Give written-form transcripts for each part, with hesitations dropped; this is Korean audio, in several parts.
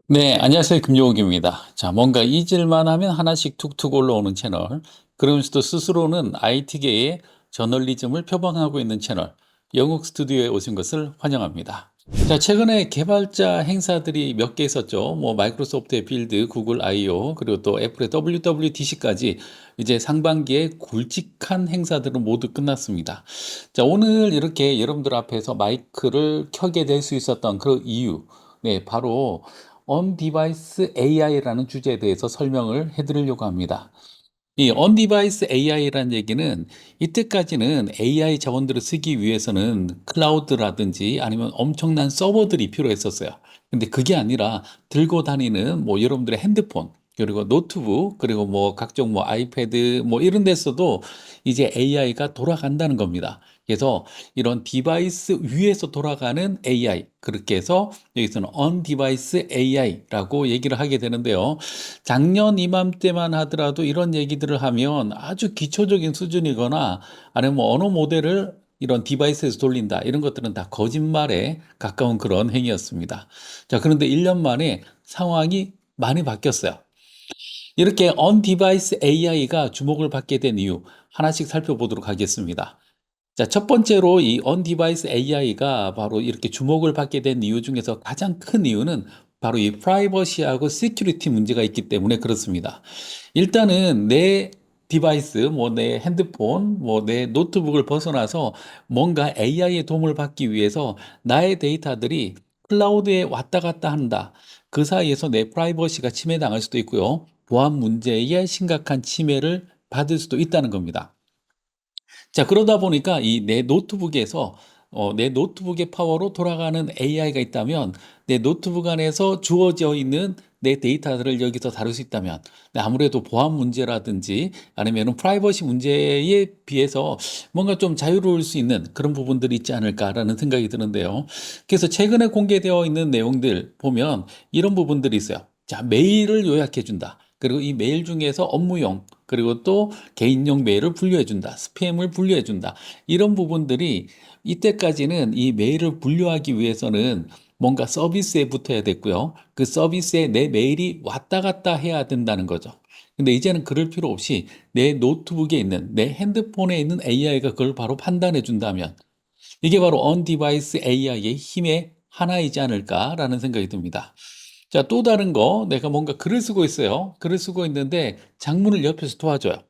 네, 안녕하세요. 금요옥입니다. 자, 뭔가 잊을만 하면 하나씩 툭툭 올라오는 채널. 그러면서도 스스로는 IT계의 저널리즘을 표방하고 있는 채널. 영국 스튜디오에 오신 것을 환영합니다. 자, 최근에 개발자 행사들이 몇 개 있었죠. 뭐, 마이크로소프트의 빌드, 구글 I/O, 그리고 또 애플의 WWDC까지 이제 상반기에 굵직한 행사들은 모두 끝났습니다. 자, 오늘 이렇게 여러분들 앞에서 마이크를 켜게 될 수 있었던 그 이유. 네, 바로 On-Device AI라는 주제에 대해서 설명을 해드리려고 합니다. 이 On-Device AI라는 얘기는 이때까지는 AI 자원들을 쓰기 위해서는 클라우드라든지 아니면 엄청난 서버들이 필요했었어요. 근데 그게 아니라 들고 다니는 뭐 여러분들의 핸드폰, 그리고 노트북, 그리고 뭐 각종 뭐 아이패드 뭐 이런 데서도 이제 AI가 돌아간다는 겁니다. 그래서 이런 디바이스 위에서 돌아가는 AI, 그렇게 해서 여기서는 On-Device AI라고 얘기를 하게 되는데요. 작년 이맘때만 하더라도 이런 얘기들을 하면 아주 기초적인 수준이거나 아니면 뭐 언어 모델을 이런 디바이스에서 돌린다. 이런 것들은 다 거짓말에 가까운 그런 행위였습니다. 자, 그런데 1년 만에 상황이 많이 바뀌었어요. 이렇게 On-Device AI가 주목을 받게 된 이유 하나씩 살펴보도록 하겠습니다. 자, 첫 번째로 이 On-Device AI가 바로 이렇게 주목을 받게 된 이유 중에서 가장 큰 이유는 바로 이 프라이버시하고 시큐리티 문제가 있기 때문에 그렇습니다. 일단은 내 디바이스, 뭐 내 핸드폰, 뭐 내 노트북을 벗어나서 뭔가 AI의 도움을 받기 위해서 나의 데이터들이 클라우드에 왔다 갔다 한다. 그 사이에서 내 프라이버시가 침해당할 수도 있고요. 보안 문제에 심각한 침해를 받을 수도 있다는 겁니다. 자, 그러다 보니까 이 내 노트북에서 내 노트북의 파워로 돌아가는 AI가 있다면 내 노트북 안에서 주어져 있는 내 데이터들을 여기서 다룰 수 있다면 네, 아무래도 보안 문제라든지 아니면 프라이버시 문제에 비해서 뭔가 좀 자유로울 수 있는 그런 부분들이 있지 않을까라는 생각이 드는데요. 그래서 최근에 공개되어 있는 내용들 보면 이런 부분들이 있어요. 자, 메일을 요약해 준다. 그리고 이 메일 중에서 업무용, 그리고 또 개인용 메일을 분류해준다. 스팸을 분류해준다. 이런 부분들이 이때까지는 이 메일을 분류하기 위해서는 뭔가 서비스에 붙어야 됐고요. 그 서비스에 내 메일이 왔다 갔다 해야 된다는 거죠. 근데 이제는 그럴 필요 없이 내 노트북에 있는, 내 핸드폰에 있는 AI가 그걸 바로 판단해 준다면 이게 바로 On-Device AI의 힘의 하나이지 않을까라는 생각이 듭니다. 자, 또 다른 거, 내가 뭔가 글을 쓰고 있어요. 글을 쓰고 있는데 장문을 옆에서 도와줘요.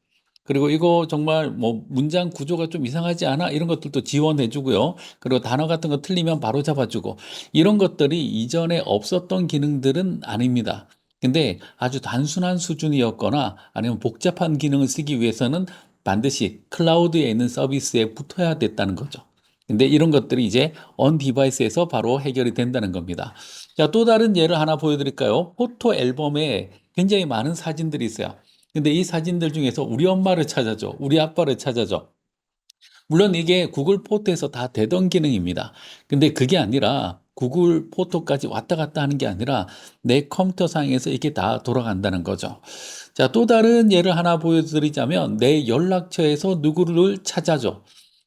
그리고 이거 정말 뭐 문장 구조가 좀 이상하지 않아? 이런 것들도 지원해 주고요. 그리고 단어 같은 거 틀리면 바로 잡아주고. 이런 것들이 이전에 없었던 기능들은 아닙니다. 근데 아주 단순한 수준이었거나 아니면 복잡한 기능을 쓰기 위해서는 반드시 클라우드에 있는 서비스에 붙어야 됐다는 거죠. 근데 이런 것들이 이제 on 디바이스에서 바로 해결이 된다는 겁니다. 자, 또 다른 예를 하나 보여드릴까요? 포토 앨범에 굉장히 많은 사진들이 있어요. 근데 이 사진들 중에서 우리 엄마를 찾아줘, 우리 아빠를 찾아줘. 물론 이게 구글 포토에서 다 되던 기능입니다. 근데 그게 아니라 구글 포토까지 왔다 갔다 하는 게 아니라 내 컴퓨터 상에서 이게 다 돌아간다는 거죠. 자, 또 다른 예를 하나 보여드리자면 내 연락처에서 누구를 찾아줘.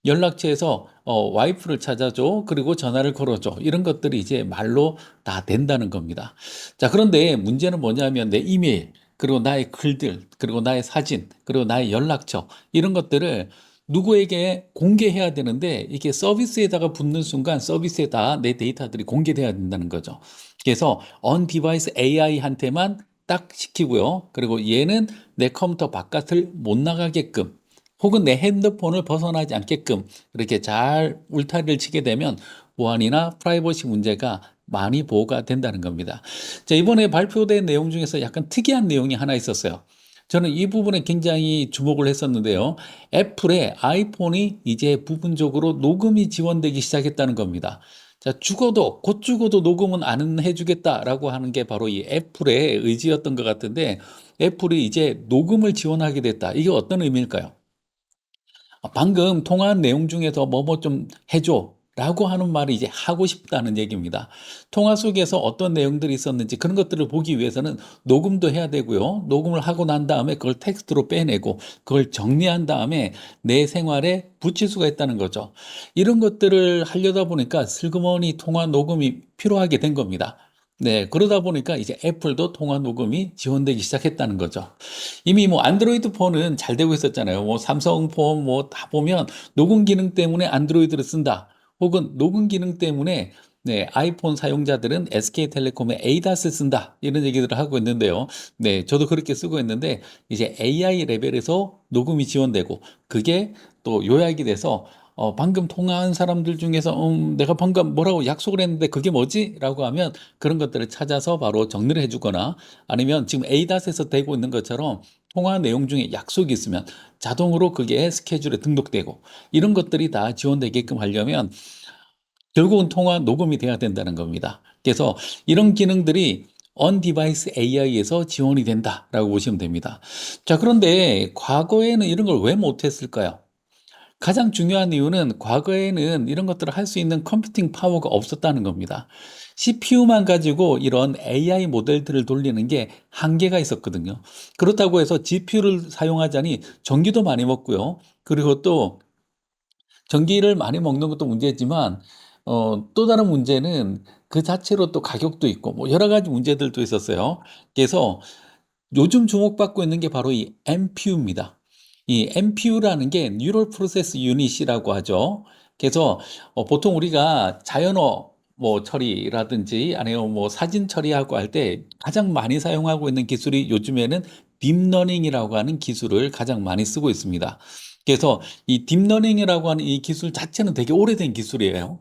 연락처에서 와이프를 찾아줘. 그리고 전화를 걸어줘. 이런 것들이 이제 말로 다 된다는 겁니다. 자, 그런데 문제는 뭐냐면 내 이메일, 그리고 나의 글들, 그리고 나의 사진, 그리고 나의 연락처, 이런 것들을 누구에게 공개해야 되는데 이게 서비스에다가 붙는 순간 서비스에다 내 데이터들이 공개돼야 된다는 거죠. 그래서 on device AI한테만 딱 시키고요. 그리고 얘는 내 컴퓨터 바깥을 못 나가게끔 혹은 내 핸드폰을 벗어나지 않게끔 이렇게 잘 울타리를 치게 되면 보안이나 프라이버시 문제가 많이 보호가 된다는 겁니다. 자, 이번에 발표된 내용 중에서 약간 특이한 내용이 하나 있었어요. 저는 이 부분에 굉장히 주목을 했었는데요. 애플의 아이폰이 이제 부분적으로 녹음이 지원되기 시작했다는 겁니다. 자, 죽어도, 곧 죽어도 녹음은 안 해주겠다라고 하는 게 바로 이 애플의 의지였던 것 같은데, 애플이 이제 녹음을 지원하게 됐다. 이게 어떤 의미일까요? 방금 통화한 내용 중에서 뭐뭐 좀 해줘. 라고 하는 말이 이제 하고 싶다는 얘기입니다. 통화 속에서 어떤 내용들이 있었는지 그런 것들을 보기 위해서는 녹음도 해야 되고요. 녹음을 하고 난 다음에 그걸 텍스트로 빼내고 그걸 정리한 다음에 내 생활에 붙일 수가 있다는 거죠. 이런 것들을 하려다 보니까 슬그머니 통화 녹음이 필요하게 된 겁니다. 네, 그러다 보니까 이제 애플도 통화 녹음이 지원되기 시작했다는 거죠. 이미 뭐 안드로이드 폰은 잘 되고 있었잖아요. 뭐 삼성 폰 뭐 다 보면 녹음 기능 때문에 안드로이드를 쓴다. 혹은 녹음 기능 때문에 네, 아이폰 사용자들은 SK텔레콤의 에이다스 쓴다. 이런 얘기들을 하고 있는데요. 네, 저도 그렇게 쓰고 있는데 이제 AI 레벨에서 녹음이 지원되고 그게 또 요약이 돼서 방금 통화한 사람들 중에서 내가 방금 뭐라고 약속을 했는데 그게 뭐지? 라고 하면 그런 것들을 찾아서 바로 정리를 해주거나 아니면 지금 에이닷에서 되고 있는 것처럼 통화 내용 중에 약속이 있으면 자동으로 그게 스케줄에 등록되고 이런 것들이 다 지원되게끔 하려면 결국은 통화 녹음이 돼야 된다는 겁니다. 그래서 이런 기능들이 on-device AI에서 지원이 된다라고 보시면 됩니다. 자, 그런데 과거에는 이런 걸 왜 못했을까요? 가장 중요한 이유는 과거에는 이런 것들을 할 수 있는 컴퓨팅 파워가 없었다는 겁니다. CPU만 가지고 이런 AI 모델들을 돌리는 게 한계가 있었거든요. 그렇다고 해서 GPU를 사용하자니 전기도 많이 먹고요. 그리고 또 전기를 많이 먹는 것도 문제지만 또 다른 문제는 그 자체로 또 가격도 있고 뭐 여러 가지 문제들도 있었어요. 그래서 요즘 주목받고 있는 게 바로 이 NPU입니다. 이 NPU라는 게 Neural Process Unit이라고 하죠. 그래서 보통 우리가 자연어 뭐 처리라든지 아니면 뭐 사진 처리하고 할 때 가장 많이 사용하고 있는 기술이 요즘에는 딥러닝이라고 하는 기술을 가장 많이 쓰고 있습니다. 그래서 이 딥러닝이라고 하는 이 기술 자체는 되게 오래된 기술이에요.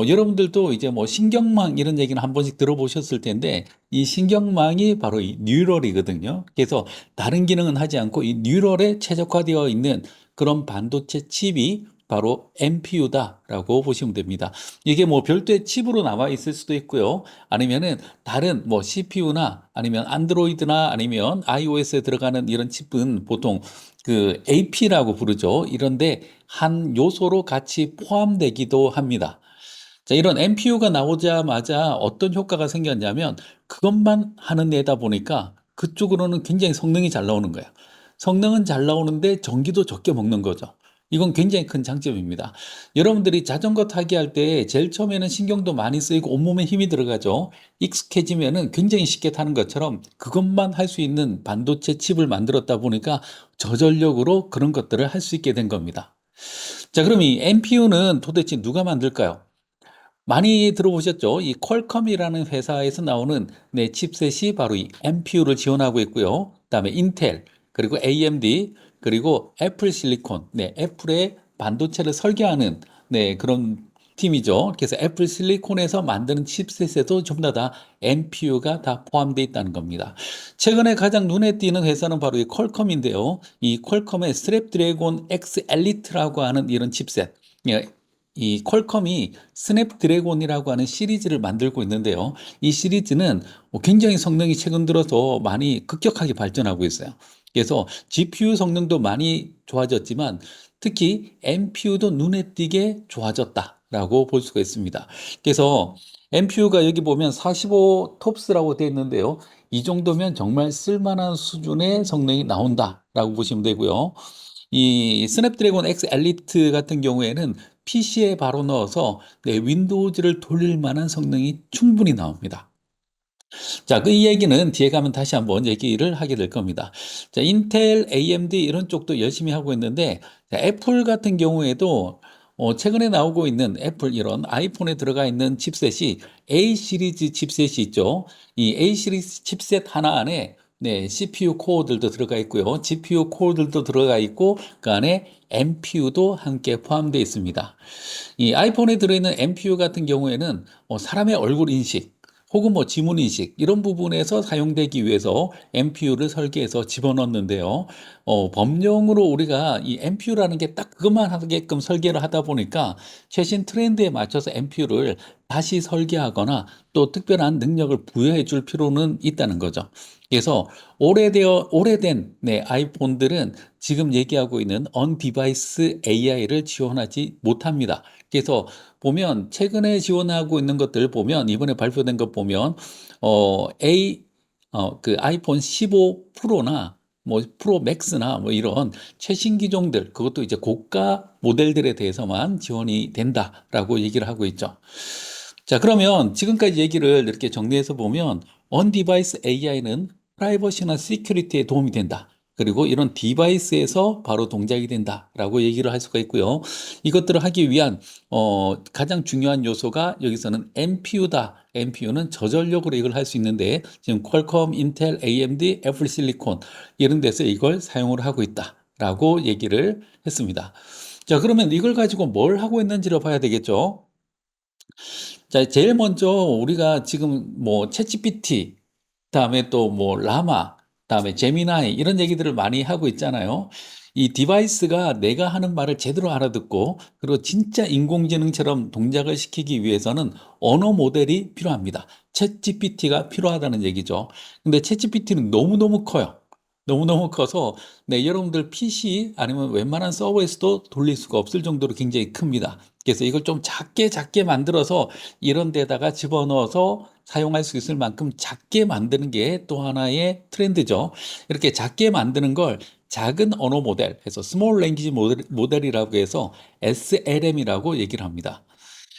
여러분들도 이제 뭐 신경망 이런 얘기는 한 번씩 들어보셨을 텐데 이 신경망이 바로 이 뉴럴이거든요. 그래서 다른 기능은 하지 않고 이 뉴럴에 최적화되어 있는 그런 반도체 칩이 바로 NPU다라고 보시면 됩니다. 이게 뭐 별도의 칩으로 나와 있을 수도 있고요. 아니면은 다른 뭐 CPU나 아니면 안드로이드나 아니면 iOS에 들어가는 이런 칩은 보통 그 AP라고 부르죠. 이런데 한 요소로 같이 포함되기도 합니다. 자, 이런 NPU가 나오자마자 어떤 효과가 생겼냐면 그것만 하는 애다 보니까 그쪽으로는 굉장히 성능이 잘 나오는 거예요. 성능은 잘 나오는데 전기도 적게 먹는 거죠. 이건 굉장히 큰 장점입니다. 여러분들이 자전거 타기 할 때 제일 처음에는 신경도 많이 쓰이고 온몸에 힘이 들어가죠. 익숙해지면은 굉장히 쉽게 타는 것처럼 그것만 할 수 있는 반도체 칩을 만들었다 보니까 저전력으로 그런 것들을 할 수 있게 된 겁니다. 자, 그럼 이 NPU는 도대체 누가 만들까요? 많이 들어보셨죠? 이 퀄컴이라는 회사에서 나오는 네, 칩셋이 바로 이 NPU를 지원하고 있고요. 그다음에 인텔, 그리고 AMD, 그리고 애플 실리콘, 네, 애플의 반도체를 설계하는 네, 그런 팀이죠. 그래서 애플 실리콘에서 만드는 칩셋에도 전부 다 NPU가 다 포함되어 있다는 겁니다. 최근에 가장 눈에 띄는 회사는 바로 이 퀄컴인데요. 이 퀄컴의 스냅드래곤 X 엘리트라고 하는 이런 칩셋. 예, 이 퀄컴이 스냅드래곤이라고 하는 시리즈를 만들고 있는데요. 이 시리즈는 굉장히 성능이 최근 들어서 많이 급격하게 발전하고 있어요. 그래서 GPU 성능도 많이 좋아졌지만 특히 NPU도 눈에 띄게 좋아졌다라고 볼 수가 있습니다. 그래서 NPU가 여기 보면 45 톱스라고 되어 있는데요. 이 정도면 정말 쓸만한 수준의 성능이 나온다라고 보시면 되고요. 이 스냅드래곤 X 엘리트 같은 경우에는 PC에 바로 넣어서 네, 윈도우즈를 돌릴 만한 성능이 충분히 나옵니다. 자, 그 이 얘기는 뒤에 가면 다시 한번 얘기를 하게 될 겁니다. 자, 인텔, AMD 이런 쪽도 열심히 하고 있는데 자, 애플 같은 경우에도 최근에 나오고 있는 애플 이런 아이폰에 들어가 있는 칩셋이 A 시리즈 칩셋이 있죠. 이 A 시리즈 칩셋 하나 안에 네, CPU 코어들도 들어가 있고요. GPU 코어들도 들어가 있고 그 안에 NPU도 함께 포함되어 있습니다. 이 아이폰에 들어있는 NPU 같은 경우에는 사람의 얼굴 인식 혹은 뭐 지문 인식 이런 부분에서 사용되기 위해서 NPU를 설계해서 집어넣는데요. 법령으로 우리가 이 NPU라는 게 딱 그것만 하게끔 설계를 하다 보니까 최신 트렌드에 맞춰서 NPU를 다시 설계하거나 또 특별한 능력을 부여해 줄 필요는 있다는 거죠. 그래서 오래된 네, 아이폰들은 지금 얘기하고 있는 on-device AI를 지원하지 못합니다. 그래서 보면 최근에 지원하고 있는 것들 보면 이번에 발표된 것 보면 그 아이폰 15 프로나 뭐 프로 맥스나 뭐 이런 최신 기종들 그것도 이제 고가 모델들에 대해서만 지원이 된다라고 얘기를 하고 있죠. 자, 그러면 지금까지 얘기를 이렇게 정리해서 보면 on-device AI는 프라이버시나 시큐리티에 도움이 된다. 그리고 이런 디바이스에서 바로 동작이 된다라고 얘기를 할 수가 있고요. 이것들을 하기 위한 가장 중요한 요소가 여기서는 NPU다. NPU는 저전력으로 이걸 할 수 있는데 지금 퀄컴, 인텔, AMD, 애플 실리콘 이런 데서 이걸 사용을 하고 있다라고 얘기를 했습니다. 자, 그러면 이걸 가지고 뭘 하고 있는지를 봐야 되겠죠. 자, 제일 먼저 우리가 지금 뭐 챗GPT, 그다음에 또 뭐 라마, 그다음에 제미나이 이런 얘기들을 많이 하고 있잖아요. 이 디바이스가 내가 하는 말을 제대로 알아듣고 그리고 진짜 인공지능처럼 동작을 시키기 위해서는 언어 모델이 필요합니다. 챗GPT가 필요하다는 얘기죠. 근데 챗GPT는 너무너무 커요. 너무너무 커서 여러분들 PC 아니면 웬만한 서버에서도 돌릴 수가 없을 정도로 굉장히 큽니다. 그래서 이걸 좀 작게 작게 만들어서 이런 데다가 집어넣어서 사용할 수 있을 만큼 작게 만드는 게 또 하나의 트렌드죠. 이렇게 작게 만드는 걸 작은 언어 모델, 해서 스몰 랭귀지 모델이라고 해서 SLM이라고 얘기를 합니다.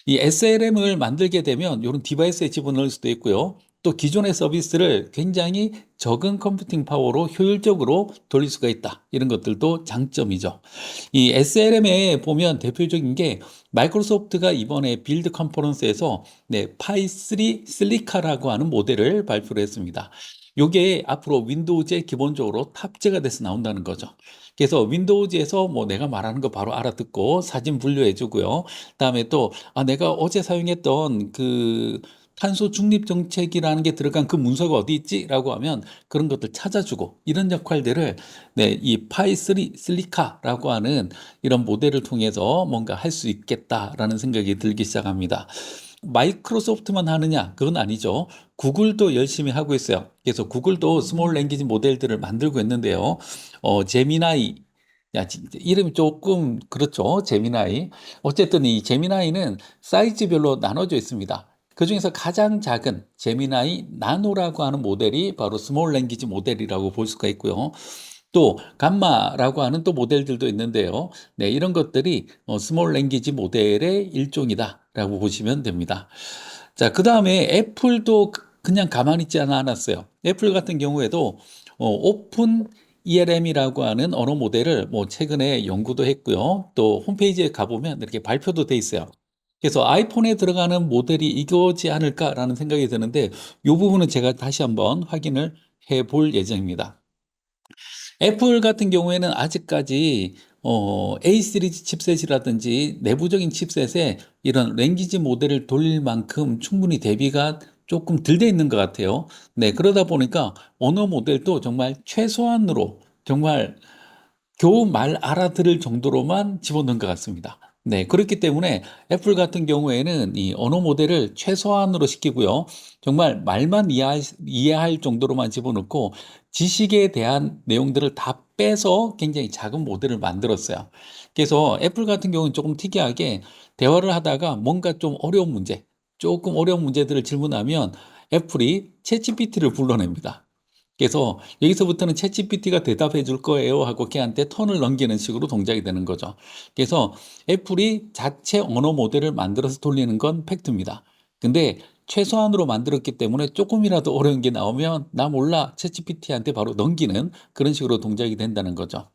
이 SLM을 만들게 되면 이런 디바이스에 집어넣을 수도 있고요. 또 기존의 서비스를 굉장히 적은 컴퓨팅 파워로 효율적으로 돌릴 수가 있다. 이런 것들도 장점이죠. 이 SLM에 보면 대표적인 게 마이크로소프트가 이번에 빌드 컨퍼런스에서 파이3 실리카라고 하는 모델을 발표를 했습니다. 이게 앞으로 윈도우즈에 기본적으로 탑재가 돼서 나온다는 거죠. 그래서 윈도우즈에서 뭐 내가 말하는 거 바로 알아듣고 사진 분류해 주고요. 그다음에 또 내가 어제 사용했던 그 탄소 중립 정책이라는 게 들어간 그 문서가 어디 있지라고 하면 그런 것들 찾아주고 이런 역할들을 이 파이3 실리카라고 하는 이런 모델을 통해서 뭔가 할 수 있겠다라는 생각이 들기 시작합니다. 마이크로소프트만 하느냐? 그건 아니죠. 구글도 열심히 하고 있어요. 그래서 구글도 스몰 랭귀지 모델들을 만들고 있는데요. 제미나이, 이름이 조금 그렇죠. 제미나이. 어쨌든 이 제미나이는 사이즈별로 나눠져 있습니다. 그중에서 가장 작은 제미나이 나노라고 하는 모델이 바로 스몰 랭귀지 모델이라고 볼 수가 있고요. 또 감마라고 하는 또 모델들도 있는데요. 이런 것들이 스몰 랭귀지 모델의 일종이다라고 보시면 됩니다. 자, 그다음에 애플도 그냥 가만히 있지 않았어요. 애플 같은 경우에도 오픈 ELM이라고 하는 언어 모델을 뭐 최근에 연구도 했고요. 또 홈페이지에 가보면 이렇게 발표도 돼 있어요. 그래서 아이폰에 들어가는 모델이 이거지 않을까라는 생각이 드는데 이 부분은 제가 다시 한번 확인을 해 볼 예정입니다. 애플 같은 경우에는 아직까지 A 시리즈 칩셋이라든지 내부적인 칩셋에 이런 랭귀지 모델을 돌릴 만큼 충분히 대비가 조금 덜 돼 있는 것 같아요. 그러다 보니까 언어 모델도 정말 최소한으로 정말 겨우 말 알아들을 정도로만 집어넣은 것 같습니다. 그렇기 때문에 애플 같은 경우에는 이 언어 모델을 최소한으로 시키고요. 정말 말만 이해할 정도로만 집어넣고 지식에 대한 내용들을 다 빼서 굉장히 작은 모델을 만들었어요. 그래서 애플 같은 경우는 조금 특이하게 대화를 하다가 뭔가 좀 어려운 문제, 조금 어려운 문제들을 질문하면 애플이 챗GPT를 불러냅니다. 그래서 여기서부터는 챗GPT가 대답해 줄 거예요 하고 걔한테 턴을 넘기는 식으로 동작이 되는 거죠. 그래서 애플이 자체 언어 모델을 만들어서 돌리는 건 팩트입니다. 근데 최소한으로 만들었기 때문에 조금이라도 어려운 게 나오면 나 몰라 챗GPT한테 바로 넘기는 그런 식으로 동작이 된다는 거죠.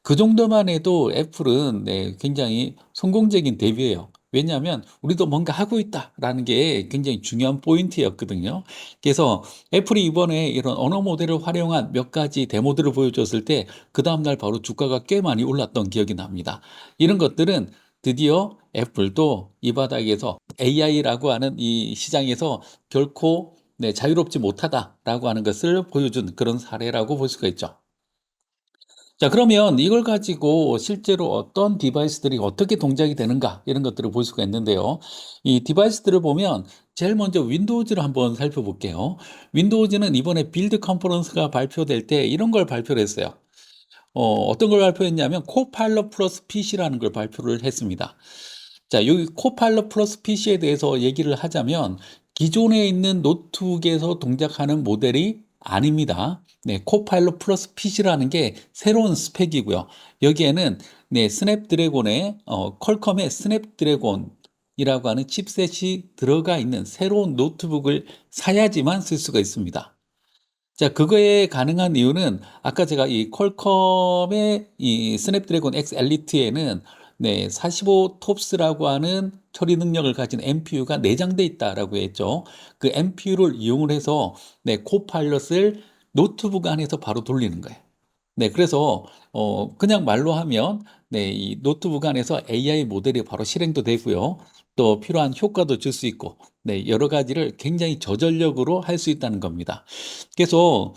그 정도만 해도 애플은 굉장히 성공적인 대비예요. 왜냐하면 우리도 뭔가 하고 있다라는 게 굉장히 중요한 포인트였거든요. 그래서 애플이 이번에 이런 언어 모델을 활용한 몇 가지 데모들을 보여줬을 때 그 다음날 바로 주가가 꽤 많이 올랐던 기억이 납니다. 이런 것들은 드디어 애플도 이 바닥에서 AI라고 하는 이 시장에서 결코 자유롭지 못하다라고 하는 것을 보여준 그런 사례라고 볼 수가 있죠. 자, 그러면 이걸 가지고 실제로 어떤 디바이스들이 어떻게 동작이 되는가 이런 것들을 볼 수가 있는데요. 이 디바이스들을 보면 제일 먼저 윈도우즈를 한번 살펴볼게요. 윈도우즈는 이번에 빌드 컨퍼런스가 발표될 때 이런 걸 발표를 했어요. 어떤 걸 발표했냐면 코파일럿 플러스 PC라는 걸 발표를 했습니다. 자, 여기 코파일럿 플러스 PC에 대해서 얘기를 하자면 기존에 있는 노트북에서 동작하는 모델이 아닙니다. 코파일럿 플러스 PC라는 게 새로운 스펙이고요. 여기에는 스냅드래곤의 퀄컴의 스냅드래곤 이라고 하는 칩셋이 들어가 있는 새로운 노트북을 사야지만 쓸 수가 있습니다. 자, 그거에 가능한 이유는 아까 제가 이 퀄컴의 이 스냅드래곤 X 엘리트에는 45 톱스라고 하는 처리 능력을 가진 NPU가 내장돼 있다라고 했죠. 그 NPU를 이용을 해서 코파일럿을 노트북 안에서 바로 돌리는 거예요. 그래서 그냥 말로 하면 이 노트북 안에서 AI 모델이 바로 실행도 되고요. 또 필요한 효과도 줄 수 있고, 여러 가지를 굉장히 저전력으로 할 수 있다는 겁니다. 그래서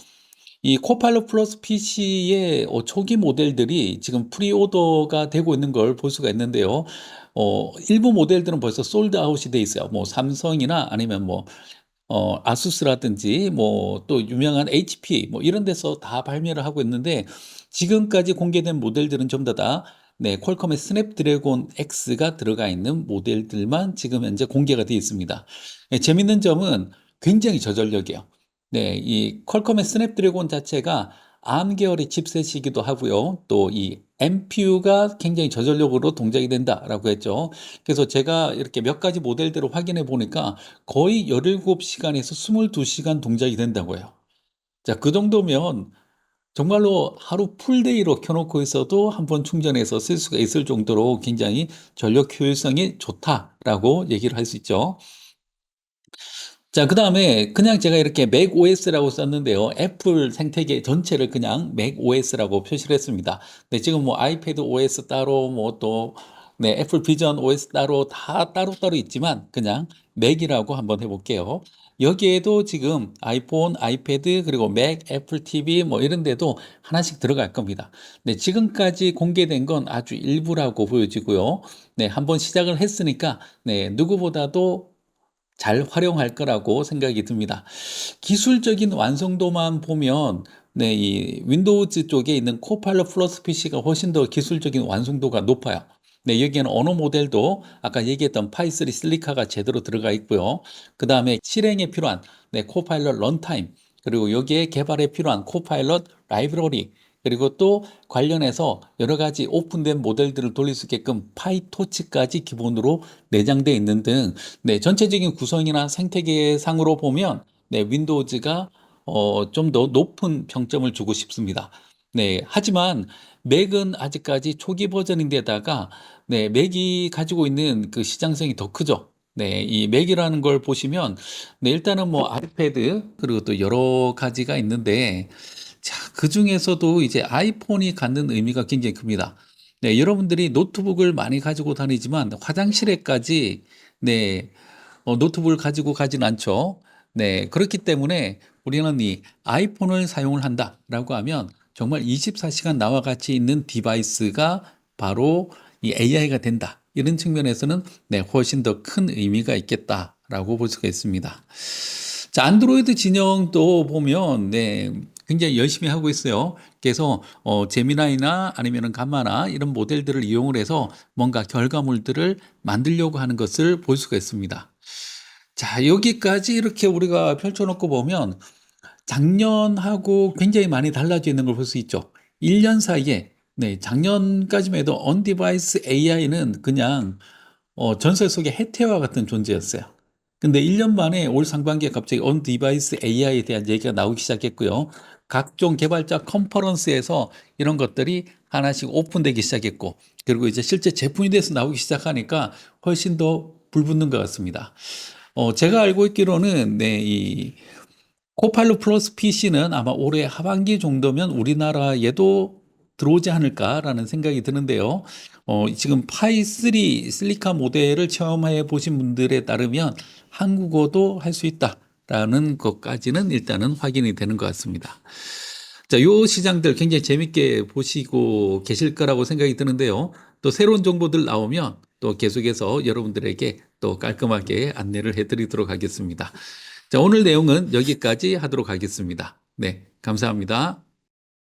이 코파일럿 플러스 PC의 초기 모델들이 지금 프리오더가 되고 있는 걸 볼 수가 있는데요. 일부 모델들은 벌써 솔드 아웃이 돼 있어요. 뭐 삼성이나 아니면 뭐 아수스라든지 뭐 또 유명한 HP 뭐 이런 데서 다 발매를 하고 있는데 지금까지 공개된 모델들은 전부 다 퀄컴의 스냅드래곤 X가 들어가 있는 모델들만 지금 현재 공개가 되어 있습니다. 재밌는 점은 굉장히 저전력이에요. 이 퀄컴의 스냅드래곤 자체가 ARM 계열의 칩셋이기도 하고요. 또 이 NPU가 굉장히 저전력으로 동작이 된다라고 했죠. 그래서 제가 이렇게 몇 가지 모델들을 확인해 보니까 거의 17시간에서 22시간 동작이 된다고 해요. 자, 그 정도면 정말로 하루 풀데이로 켜놓고 있어도 한번 충전해서 쓸 수가 있을 정도로 굉장히 전력 효율성이 좋다라고 얘기를 할 수 있죠. 자, 그 다음에 그냥 제가 이렇게 맥OS라고 썼는데요. 애플 생태계 전체를 그냥 맥OS라고 표시를 했습니다. 지금 뭐 아이패드 OS 따로 뭐 또 애플 비전 OS 따로 다 따로따로 있지만 그냥 맥이라고 한번 해볼게요. 여기에도 지금 아이폰, 아이패드, 그리고 맥, 애플 TV 뭐 이런 데도 하나씩 들어갈 겁니다. 지금까지 공개된 건 아주 일부라고 보여지고요. 한번 시작을 했으니까 누구보다도 잘 활용할 거라고 생각이 듭니다. 기술적인 완성도만 보면 이 윈도우즈 쪽에 있는 코파일럿 플러스 PC가 훨씬 더 기술적인 완성도가 높아요. 여기에는 언어 모델도 아까 얘기했던 파이3 실리카가 제대로 들어가 있고요. 그 다음에 실행에 필요한 코파일럿 런타임, 그리고 여기에 개발에 필요한 코파일럿 라이브러리, 그리고 또 관련해서 여러 가지 오픈된 모델들을 돌릴 수 있게끔 파이토치까지 기본으로 내장되어 있는 등 전체적인 구성이나 생태계상으로 보면 윈도우즈가 좀 더 높은 평점을 주고 싶습니다. 하지만 맥은 아직까지 초기 버전인데다가 맥이 가지고 있는 그 시장성이 더 크죠. 이 맥이라는 걸 보시면 일단은 뭐 아이패드 그리고 또 여러 가지가 있는데 자, 그 중에서도 이제 아이폰이 갖는 의미가 굉장히 큽니다. 여러분들이 노트북을 많이 가지고 다니지만 화장실에까지 노트북을 가지고 가진 않죠. 그렇기 때문에 우리는 이 아이폰을 사용을 한다라고 하면 정말 24시간 나와 같이 있는 디바이스가 바로 이 AI가 된다. 이런 측면에서는 훨씬 더 큰 의미가 있겠다라고 볼 수가 있습니다. 자, 안드로이드 진영도 보면 굉장히 열심히 하고 있어요. 그래서 제미나이나 아니면은 감마나 이런 모델들을 이용을 해서 뭔가 결과물들을 만들려고 하는 것을 볼 수가 있습니다. 자, 여기까지 이렇게 우리가 펼쳐놓고 보면 작년하고 굉장히 많이 달라져 있는 걸 볼 수 있죠. 1년 사이에 작년까지만 해도 언디바이스 AI는 그냥 전설 속의 해태와 같은 존재였어요. 근데 1년 만에 올 상반기에 갑자기 언디바이스 AI에 대한 얘기가 나오기 시작했고요. 각종 개발자 컨퍼런스에서 이런 것들이 하나씩 오픈되기 시작했고, 그리고 이제 실제 제품이 돼서 나오기 시작하니까 훨씬 더 불붙는 것 같습니다. 제가 알고 있기로는 이 코파일럿 플러스 PC는 아마 올해 하반기 정도면 우리나라에도 들어오지 않을까라는 생각이 드는데요. 지금 파이3 실리카 모델을 체험해 보신 분들에 따르면 한국어도 할 수 있다라는 것까지는 일단은 확인이 되는 것 같습니다. 자, 요 시장들 굉장히 재밌게 보시고 계실 거라고 생각이 드는데요. 또 새로운 정보들 나오면 또 계속해서 여러분들에게 또 깔끔하게 안내를 해드리도록 하겠습니다. 자, 오늘 내용은 여기까지 하도록 하겠습니다. 감사합니다.